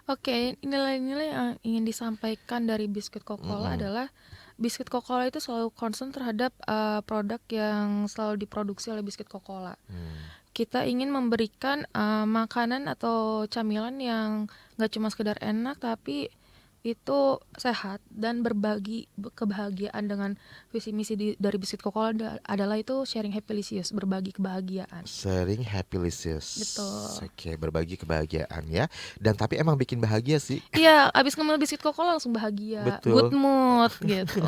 Oke, nilai-nilai yang ingin disampaikan dari biskuit Coca-Cola adalah biskuit Coca-Cola itu selalu concern terhadap produk yang selalu diproduksi oleh biskuit Coca-Cola. Kita ingin memberikan makanan atau camilan yang gak cuma sekedar enak tapi itu sehat dan berbagi kebahagiaan dengan visi misi dari biskuit Coca-Cola adalah itu sharing happylicious, berbagi kebahagiaan. Sharing happylicious. Betul. Oke, berbagi kebahagiaan ya. Dan tapi emang bikin bahagia sih. Iya, abis ngemil biskuit Coca-Cola langsung bahagia, Betul. good mood gitu.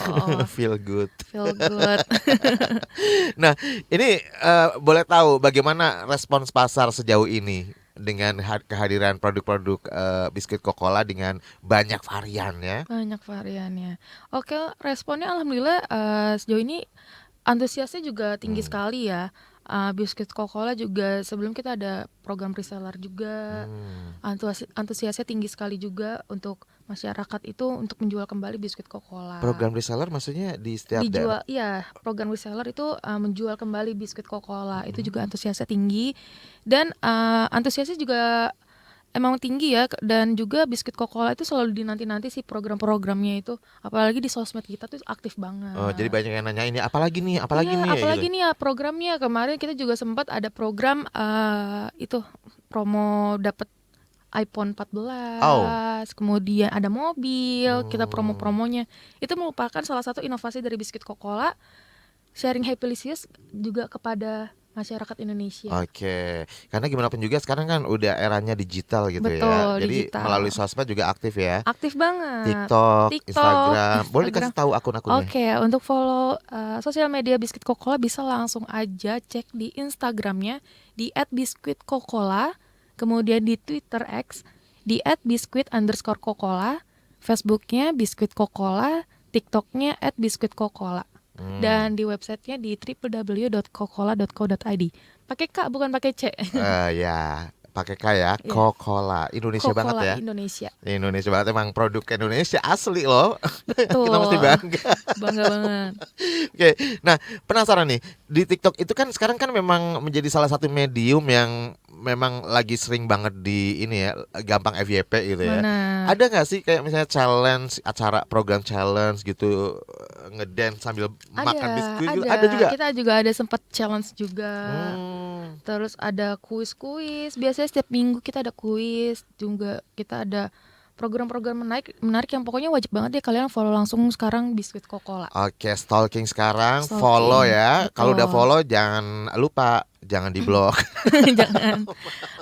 Feel good. Feel good. Nah, ini boleh tahu bagaimana respons pasar sejauh ini dengan kehadiran produk-produk biskuit Coca-Cola dengan banyak variannya? Banyak variannya. Oke, responnya alhamdulillah sejauh ini antusiasnya juga tinggi sekali ya. Biskuit Coca-Cola juga sebelum kita ada program reseller juga. Antusiasnya tinggi sekali juga untuk masyarakat itu untuk menjual kembali biskuit Coca-Cola. Program reseller maksudnya di setiap daerah? Dijual, iya, program reseller itu menjual kembali biskuit Coca-Cola. Itu juga antusiasnya tinggi dan antusiasnya juga emang tinggi ya. Dan juga biskuit Coca-Cola itu selalu dinanti-nanti sih program-programnya itu, apalagi di sosmed kita tuh aktif banget. Oh, jadi banyak yang nanya ini apalagi nih, apalagi nih. Apalagi gitu. nih ya programnya. Kemarin kita juga sempat ada program itu promo dapat iPhone 14, kemudian ada mobil, kita promo-promonya. Itu merupakan salah satu inovasi dari biskuit Coca-Cola, sharing happylicious juga kepada masyarakat Indonesia. Oke, karena gimana pun juga sekarang kan udah eranya digital gitu ya. Betul, Jadi digital. melalui sosmed juga aktif ya. Aktif banget. TikTok, Instagram. Boleh dikasih tahu akun-akunnya? Oke, untuk follow sosial media biskuit Coca-Cola bisa langsung aja cek di Instagramnya di @biskuitcocola, kemudian di Twitter X di @biskuit_cocola, Facebooknya biskuit Coca-Cola, TikToknya @biskuit Coca-Cola. dan di websitenya di www.cocola.co.id. Pakai K bukan pakai C. Ya, pakai K ya, Iya. Coca-Cola. Indonesia banget Coca-Cola ya. Indonesia. Indonesia banget, emang produk Indonesia asli loh. Betul. Kita mesti bangga. Bangga banget. Oke, nah penasaran nih, di TikTok itu kan sekarang kan memang menjadi salah satu medium yang memang lagi sering banget di ini ya, gampang FYP gitu ya. Benar. Ada nggak sih kayak misalnya challenge, acara program challenge gitu, ngedance sambil makan biskuit gitu? Ada juga. Kita juga ada sempat challenge juga. Hmm, Terus ada kuis-kuis. Biasanya setiap minggu kita ada kuis juga. Kita ada program-program menarik yang pokoknya wajib banget deh kalian follow langsung sekarang Biskuit Cocola. Oke, stalking sekarang, Stalking, follow ya. Kalau udah betul. follow jangan lupa, jangan di blok. Jangan.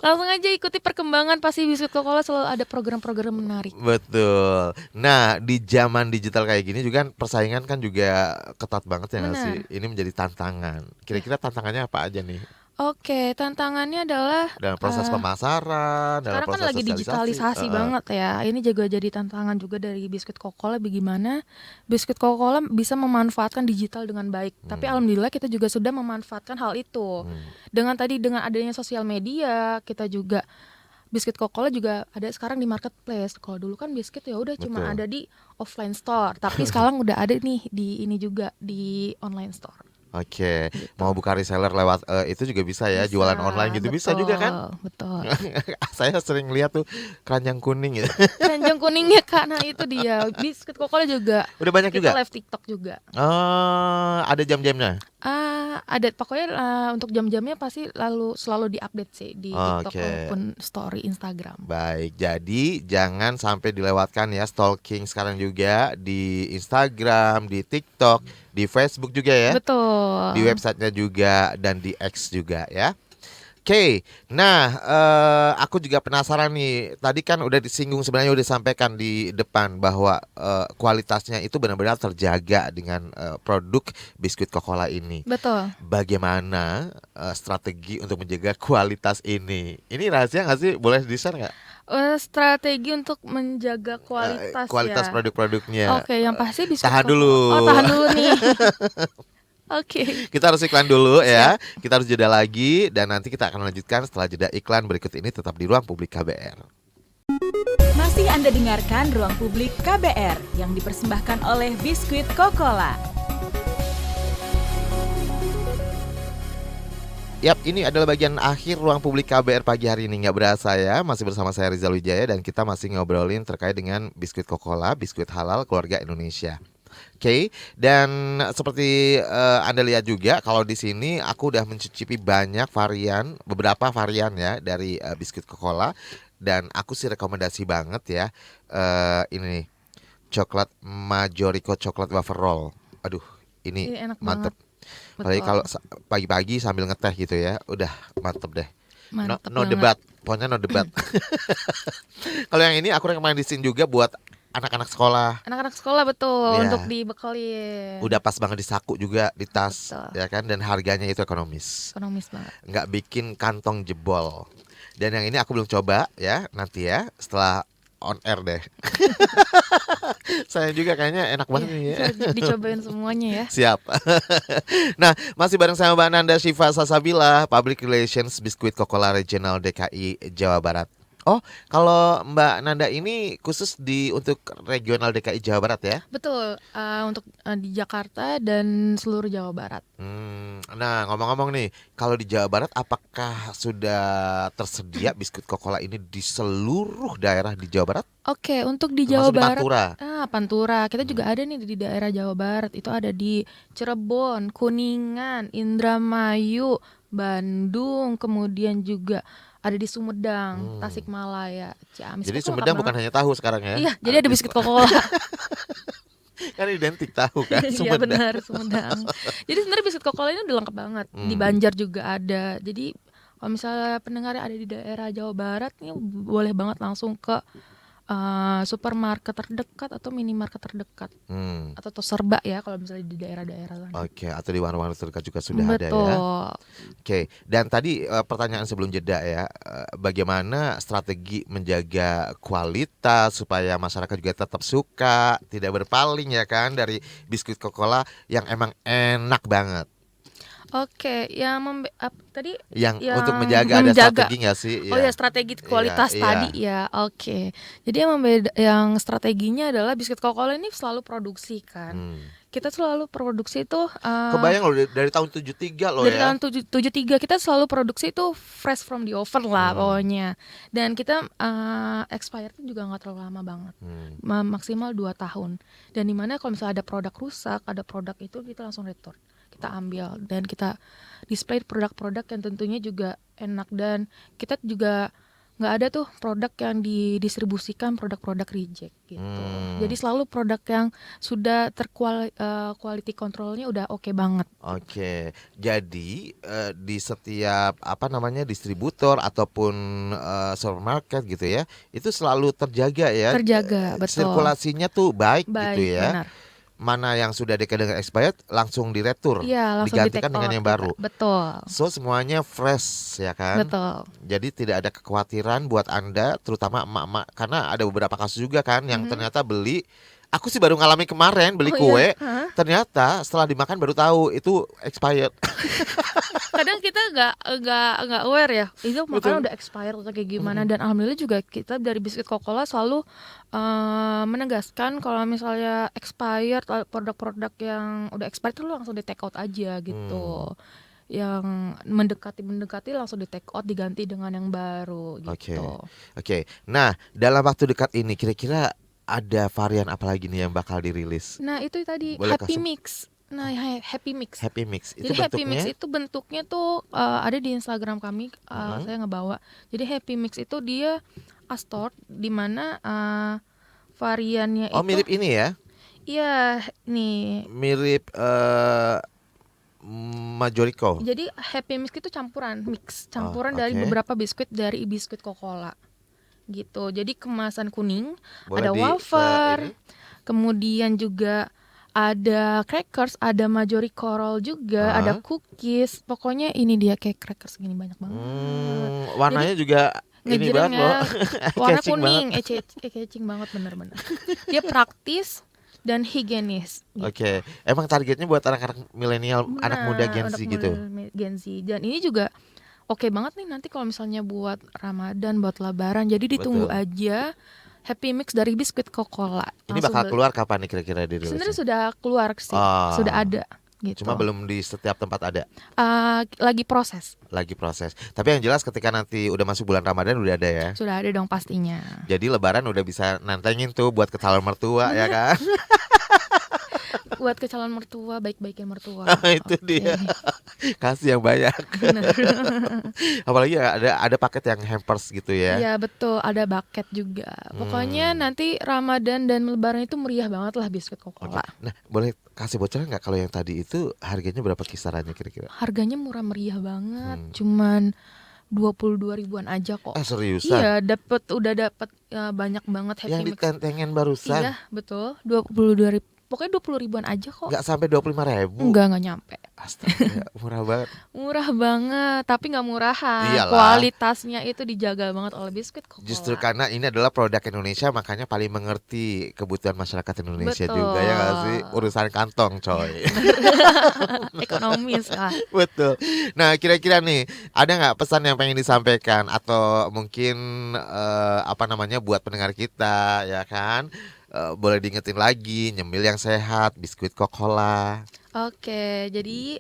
Langsung aja ikuti perkembangan, pasti Biskuit Cocola selalu ada program-program menarik. Betul. Nah, di zaman digital kayak gini juga kan persaingan kan juga ketat banget ya nggak Benar. sih? Ini menjadi tantangan. Kira-kira tantangannya apa aja nih? Oke, tantangannya adalah Dalam proses pemasaran, dalam sekarang kan proses lagi sosialisasi. digitalisasi banget ya. Ini juga jadi tantangan juga dari Biskuit Cocola bagaimana Biskuit Cocola bisa memanfaatkan digital dengan baik. Tapi alhamdulillah kita juga sudah memanfaatkan hal itu. Dengan adanya sosial media, kita juga Biskuit Cocola juga ada sekarang di marketplace. Kalau dulu kan biskuit ya udah cuma Betul. ada di offline store, tapi sekarang udah ada nih di ini juga di online store. Oke, mau buka reseller lewat itu juga bisa ya, jualan online gitu bisa juga kan? Betul. Saya sering lihat tuh keranjang kuning gitu. Keranjang kuningnya Kak, nah itu dia. Biskuit Cocola juga. Udah banyak Kita juga. live TikTok juga. Ada jam-jamnya. Ada pokoknya untuk jam-jamnya pasti selalu diupdate sih di TikTok Oke. maupun story Instagram. Baik, jadi jangan sampai dilewatkan ya stalking sekarang juga di Instagram, di TikTok, di Facebook juga ya, Betul. di websitenya juga dan di X juga ya. Oke, nah aku juga penasaran nih. Tadi kan udah disinggung sebenarnya udah disampaikan di depan bahwa kualitasnya itu benar-benar terjaga dengan produk biskuit Coca-Cola ini. Betul. Bagaimana strategi untuk menjaga kualitas ini? Ini rahasia nggak sih? Boleh di-share nggak? Strategi untuk menjaga kualitas ya. Produk-produknya. Oke, yang pasti biskuit Tahan Cocola. dulu. Oh, tahan dulu nih. Oke. Kita harus iklan dulu ya. Kita harus jeda lagi dan nanti kita akan lanjutkan setelah jeda iklan berikut ini, tetap di Ruang Publik KBR. Masih Anda dengarkan Ruang Publik KBR yang dipersembahkan oleh Biskuit Cocola. Yap, ini adalah bagian akhir Ruang Publik KBR pagi hari ini. Nggak berasa ya, masih bersama saya Rizal Wijaya dan kita masih ngobrolin terkait dengan biskuit Coca-Cola, biskuit halal keluarga Indonesia. Oke, dan seperti Anda lihat juga kalau di sini aku udah mencicipi beberapa varian ya dari biskuit Coca-Cola, dan aku sih rekomendasi banget ya ini nih, coklat Majorico coklat wafer roll. Aduh, ini Ini enak mantep. banget. Apalagi Betul. kalau pagi-pagi sambil ngeteh gitu ya, udah mantep deh. Mantep No banget. debat, pokoknya no debat. Kalau yang ini aku rekomendasiin juga buat anak-anak sekolah. Anak-anak sekolah betul Iya. untuk dibekalin. Udah pas banget di saku juga, di tas, Betul. ya kan, dan harganya itu ekonomis, Ekonomis banget. nggak bikin kantong jebol. Dan yang ini aku belum coba ya, nanti ya setelah on air deh. Saya juga kayaknya enak banget nih ya. Bisa dicobain semuanya ya. Siap. Nah, masih bareng sama Mbak Nanda Syifa Sasabila, Public Relations Biskuit Coca-Cola Regional DKI Jawa Barat. Oh, kalau Mbak Nanda ini khusus untuk regional DKI Jawa Barat ya? Betul, untuk di Jakarta dan seluruh Jawa Barat. Nah, ngomong-ngomong nih, kalau di Jawa Barat apakah sudah tersedia biskuit Coca-Cola ini di seluruh daerah di Jawa Barat? Oke, untuk di Jawa Termasuk di Barat. Pantura? Pantura. Kita juga ada nih di daerah Jawa Barat. Itu ada di Cirebon, Kuningan, Indramayu, Bandung, kemudian juga ada di Sumedang, Tasikmalaya, Ciamis. Jadi Kok Sumedang lengkap bukan hanya tahu sekarang ya? Iya, jadi ada biskuit Coca-Cola. Kan identik tahu kan Iya Sumedang. benar, Sumedang. Jadi sebenarnya biskuit Coca-Cola ini udah lengkap banget. Di Banjar juga ada. Jadi kalau misalnya pendengar ada di daerah Jawa Barat nih boleh banget langsung ke supermarket terdekat atau minimarket terdekat Hmm. atau serba ya kalau misalnya di daerah-daerah sana. Oke, atau di warung-warung terdekat juga sudah ada ya. Betul. Oke, dan tadi pertanyaan sebelum jeda ya, bagaimana strategi menjaga kualitas supaya masyarakat juga tetap suka, tidak berpaling ya kan dari biskuit Coca-Cola yang emang enak banget. Oke, yang tadi Yang yang untuk menjaga ada menjaga. strategi nggak sih? Oh ya, Iya, strategi iya, kualitas iya. tadi ya. Oke. Jadi yang strateginya adalah biskuit Coca-Cola ini selalu produksi kan. Hmm. Kita selalu produksi itu Kebayang loh dari tahun 73 loh dari ya. tahun 73 kita selalu produksi itu fresh from the oven lah pokoknya. Dan kita expired juga nggak terlalu lama banget. Maksimal 2 tahun. Dan dimana kalau misalnya ada produk rusak, ada produk itu kita langsung return. Kita ambil dan kita display produk-produk yang tentunya juga enak, dan kita juga nggak ada tuh produk yang didistribusikan produk-produk reject gitu. Jadi selalu produk yang sudah quality controlnya udah oke banget. Oke, jadi di setiap distributor ataupun supermarket gitu ya, itu selalu terjaga ya. Terjaga, betul. Sirkulasinya tuh baik gitu Baik, ya. benar. Mana yang sudah dekat dengan expired langsung diretur, Iya, langsung di digantikan take dengan out yang kita. baru. Betul. So semuanya fresh ya kan. Betul. Jadi tidak ada kekhawatiran buat Anda, terutama emak-emak, karena ada beberapa kasus juga kan yang ternyata beli. Aku sih baru ngalamin kemarin beli Oh kue, iya? Hah? ternyata setelah dimakan baru tahu itu expired. Kadang kita nggak aware ya, itu makanan udah expired atau kayak gimana. Dan alhamdulillah juga kita dari biskuit Coca-Cola selalu menegaskan kalau misalnya expired, produk-produk yang udah expired itu langsung di take out aja gitu. Yang mendekati langsung di take out, diganti dengan yang baru gitu. Oke. Nah, dalam waktu dekat ini kira-kira ada varian apa lagi nih yang bakal dirilis? Nah itu tadi Boleh Happy kasih- Mix. Nah Happy Mix. Happy Mix itu Jadi Happy Mix bentuknya itu bentuknya tuh ada di Instagram kami, saya ngebawa. Jadi Happy Mix itu dia Astor, di mana variannya itu mirip ini ya, iya nih. mirip Majorico. Jadi Happy Mix itu campuran dari oke. beberapa biskuit dari biskuit Coca-Cola gitu. Jadi kemasan kuning, Boleh ada di- wafer, ini? kemudian juga ada crackers, ada Majorico roll juga, ada cookies. Pokoknya ini dia kayak crackers gini banyak banget. Warnanya juga ini Ngejreng banget loh. ya, warna Catching kuning, banget. catching banget bener-bener. Dia praktis dan higienis. Gitu. Oke, emang targetnya buat anak-anak milenial, anak muda Gen Z gitu. Gen Z. Dan ini juga oke banget nih nanti kalau misalnya buat Ramadan, buat Lebaran. Jadi ditunggu Betul. aja Happy Mix dari biskuit Coca-Cola. Ini Langsung bakal beli. keluar kapan nih kira-kira Sebenarnya dirilisnya? sudah keluar sih, sudah ada gitu. Cuma belum di setiap tempat ada, Lagi proses. lagi proses. Tapi yang jelas ketika nanti udah masuk bulan Ramadan udah ada ya. Sudah ada dong pastinya. Jadi Lebaran udah bisa nantengin tuh buat ke calon mertua ya kan. Buat ke calon mertua, baik-baikin mertua. Itu dia. Kasih yang banyak. Bener. Apalagi ada paket yang hampers gitu ya. Iya betul, ada bucket juga. Pokoknya nanti Ramadan dan Lebaran itu meriah banget lah biskuit Coca-Cola. Nah, boleh kasih bocoran nggak kalau yang tadi itu harganya berapa kisarannya kira-kira? Harganya murah meriah banget, cuman 22 ribuan aja kok. Seriusan? Iya, udah dapat banyak banget Happy Yang Mix. ditentengin barusan? Iya, betul. 22 ribu. Pokoknya 20 ribuan aja kok. Nggak sampai 25.000? Enggak nyampe. Astaga, murah banget. Murah banget, tapi nggak murahan. Iyalah. Kualitasnya itu dijaga banget oleh biskuit Coca-Cola. Justru karena ini adalah produk Indonesia, makanya paling mengerti kebutuhan masyarakat Indonesia Betul. juga ya nggak sih? Urusan kantong coy. Ekonomis lah. Betul. Nah kira-kira nih ada nggak pesan yang pengen disampaikan atau mungkin buat pendengar kita ya kan? Boleh diingetin lagi, nyemil yang sehat, biskuit Coca-Cola. Oke, jadi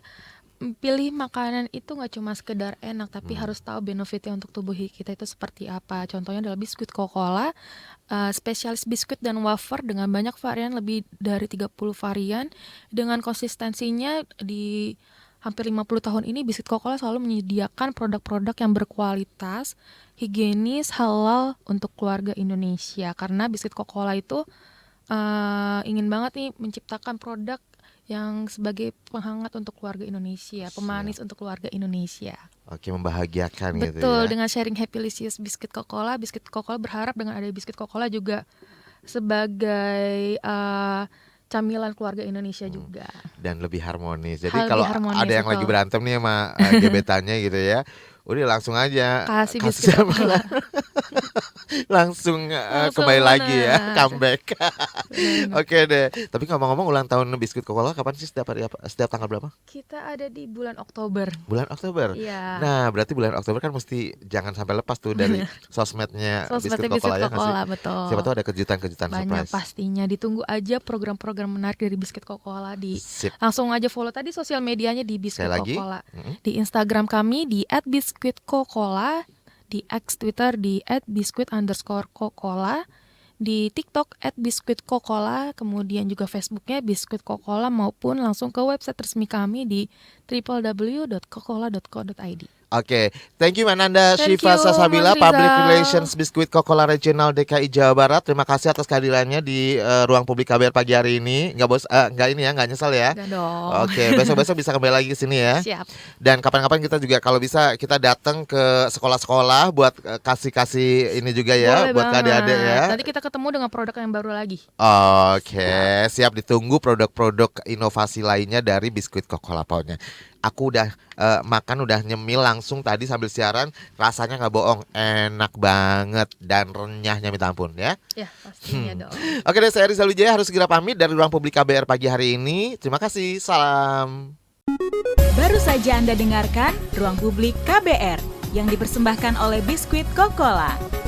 pilih makanan itu nggak cuma sekedar enak, tapi harus tahu benefitnya untuk tubuh kita itu seperti apa. Contohnya adalah biskuit Coca-Cola, spesialis biskuit dan wafer dengan banyak varian, lebih dari 30 varian. Dengan konsistensinya di hampir 50 tahun ini, biskuit Coca-Cola selalu menyediakan produk-produk yang berkualitas, higienis, halal untuk keluarga Indonesia. Karena biskuit Coca-Cola itu ingin banget nih menciptakan produk yang sebagai penghangat untuk keluarga Indonesia, pemanis untuk keluarga Indonesia. Oke, membahagiakan gitu Betul, ya. dengan sharing Happylicious biskuit Coca-Cola. Biskuit Coca-Cola berharap dengan ada biskuit Coca-Cola juga sebagai camilan keluarga Indonesia juga. Dan lebih harmonis. Jadi Lebih kalau harmonis, ada yang lagi betul. berantem nih sama gebetannya gitu ya, udah langsung aja Kasih biskuit Coca-Cola. langsung Langsung kembali lagi ya, benar. comeback. Benar. Oke deh. Tapi ngomong-ngomong, ulang tahun biskuit Coca-Cola kapan sih, setiap tanggal berapa? Kita ada di bulan Oktober. Bulan Oktober. Iya. Nah, berarti bulan Oktober kan mesti jangan sampai lepas tuh dari sosmednya Sosmednya biskuit Coca-Cola ya nggak sih? Coca-Cola, betul. Siapa tahu ada kejutan-kejutan Banyak surprise. pastinya. Ditunggu aja program-program menarik dari biskuit Coca-Cola Sip. langsung aja follow tadi sosial medianya di biskuit Sekali lagi. Coca-Cola. Di Instagram kami di @biskuitcocola, di X Twitter di @biskuit_cocola, di TikTok @biskuitcocola, kemudian juga Facebooknya Biskuit Coca-Cola, maupun langsung ke website resmi kami di www.coca-cola.co.id. Oke, thank you Mananda Thank Syifa you, Salsabila, Mas Public Rizal. Relations Biskuit Coca-Cola Regional DKI Jawa Barat. Terima kasih atas kehadirannya di ruang publik KBR pagi hari ini. Nggak ini ya, nggak nyesel ya. Enggak dong. Oke, besok-besok bisa kembali lagi ke sini ya. Siap. Dan kapan-kapan kita juga kalau bisa kita datang ke sekolah-sekolah buat kasih ini juga ya, Boleh buat banget. adik-adik ya. Nanti kita ketemu dengan produk yang baru lagi. Oke, siap ditunggu produk-produk inovasi lainnya dari biskuit Coca-Cola pokoknya. Aku udah makan, udah nyemil langsung tadi sambil siaran, rasanya nggak bohong, enak banget dan renyahnya minta ampun ya. Ya, pastinya dong. Oke deh, saya Rizal Wijaya harus segera pamit dari ruang publik KBR pagi hari ini. Terima kasih, salam. Baru saja Anda dengarkan Ruang Publik KBR yang dipersembahkan oleh Biskuit Coca-Cola.